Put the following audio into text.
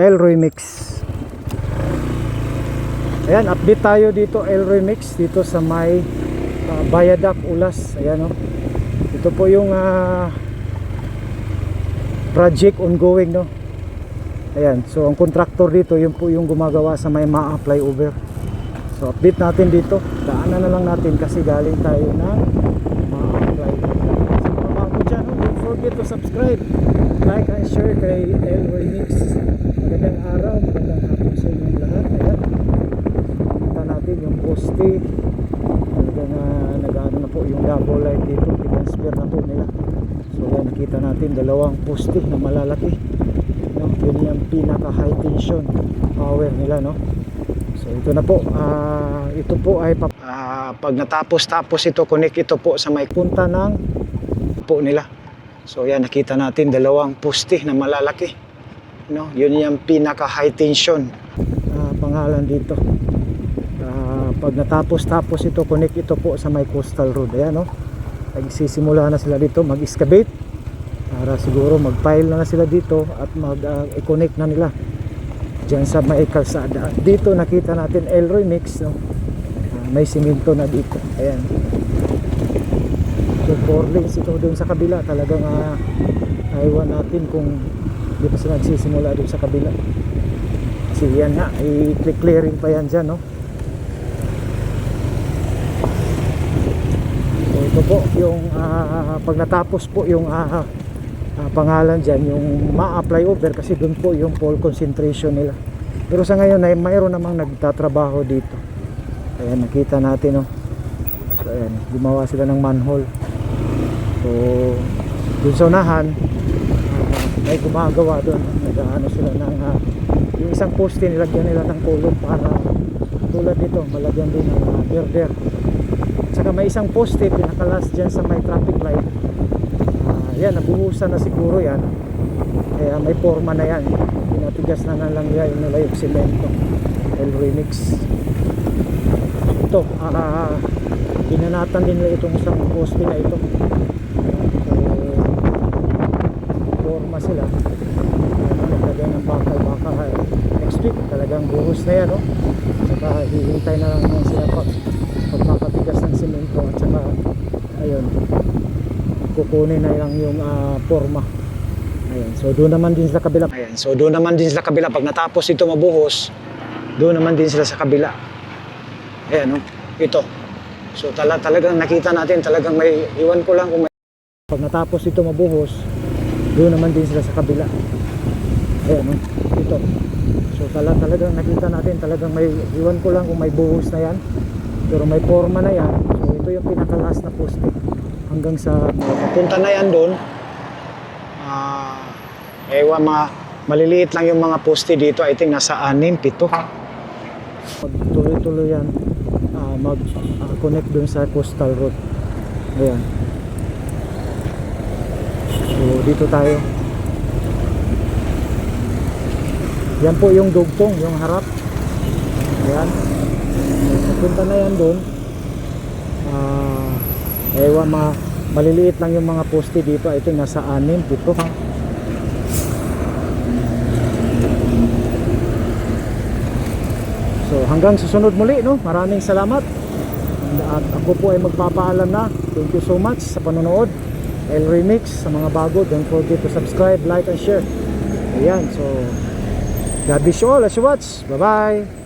Elroy Mix. Ayan, update tayo dito Elroy Mix dito sa may Bayadak, Ulas. Ayan, oh. Ito po yung project ongoing, no. Ayan, so ang contractor dito yun po yung gumagawa sa may Maa flyover. So update natin dito, daanan na lang natin kasi galing tayo ng Maa flyover. So mga bago dyan, oh, don't forget to subscribe, like and share kay Elroy Mix. Magandang araw, magandang hapon sa inyong lahat. Ayan, kita natin yung poste. Talagang nag-ano na po yung double light dito, i-transfer na po nila. So yan, nakita natin dalawang poste na malalaki, no? Yun yung pinaka high tension power nila, no? So ito na po, ito po ay pag natapos ito, connect ito po sa may punta ng po nila. So yan, nakita natin dalawang poste na malalaki, no? Yun yung pinaka high tension pangalan dito. Pag natapos ito, connect ito po sa may coastal road. Ayan, no? Nagsisimula na sila dito mag-excavate para siguro mag-pile na sila dito at mag-connect na nila dyan sa may kalsada. Dito nakita natin Elroy Mix, no? May simento na dito. Ayan, so 4 lanes ito dun sa kabila. Talagang aywan natin kung di pa sila nagsisimula dun sa kabila kasi yan nga, i-clearing pa yan dyan, no? So ito po yung pag natapos po yung pangalan dyan, yung Maa flyover, kasi dun po yung pole concentration nila. Pero sa ngayon ay mayroon namang nagtatrabaho dito. Ayan, nakita natin, no? So ayan, gumawa sila ng manhole. So dun sa unahan may gumagawa dun, nag-ano sila ng yung isang poste, nilagyan nila ng kulong para tulad dito malagyan din ng girder. Saka may isang poste pinakalas dyan sa may traffic light. Yan, nabuhusan na siguro yan, kaya may forma na yan. Pinatigas na lang nila yung semento. Elroy Mix. Ito, binanatan din nila itong isang poste na ito. Forma sila. Naglagay ng bakal. Next week talagang buhos na yan, no? Saka hihintay na lang yan sila pagpapatigas ng semento at saka ayun, kukunin na lang yung forma. Ayan, so doon naman din sa kabila. Ayan, so doon naman din sa kabila. Pag natapos ito mabuhos, doon naman din sila sa kabila. Ayan, no? Ito. So talagang nakita natin, talagang may, iwan ko lang kung may, pag natapos ito mabuhos, doon naman din sila sa kabila. Ayan, no? Ito. So talagang nakita natin, talagang may, iwan ko lang kung may buhos na yan, pero may forma na yan. So ito yung pinakalas na poste hanggang sa punta na yan doon. Ewan, maliliit lang yung mga poste dito. I think nasa 6, 7. Tuloy-tuloy yan, mag-connect doon sa coastal road. Ayan. So dito tayo. Yan po yung dugtong, yung harap. Ayan. Punta na yan doon. Ewan, maliliit lang yung mga poste dito. Ito nasa 6, 7. So hanggang susunod muli, no? Maraming salamat. At ako po ay magpapaalam na. Thank you so much sa panonood. Elroy Mix. Sa mga bago, don't forget to subscribe, like and share. Ayan, so God bless you all as you watch. Bye bye.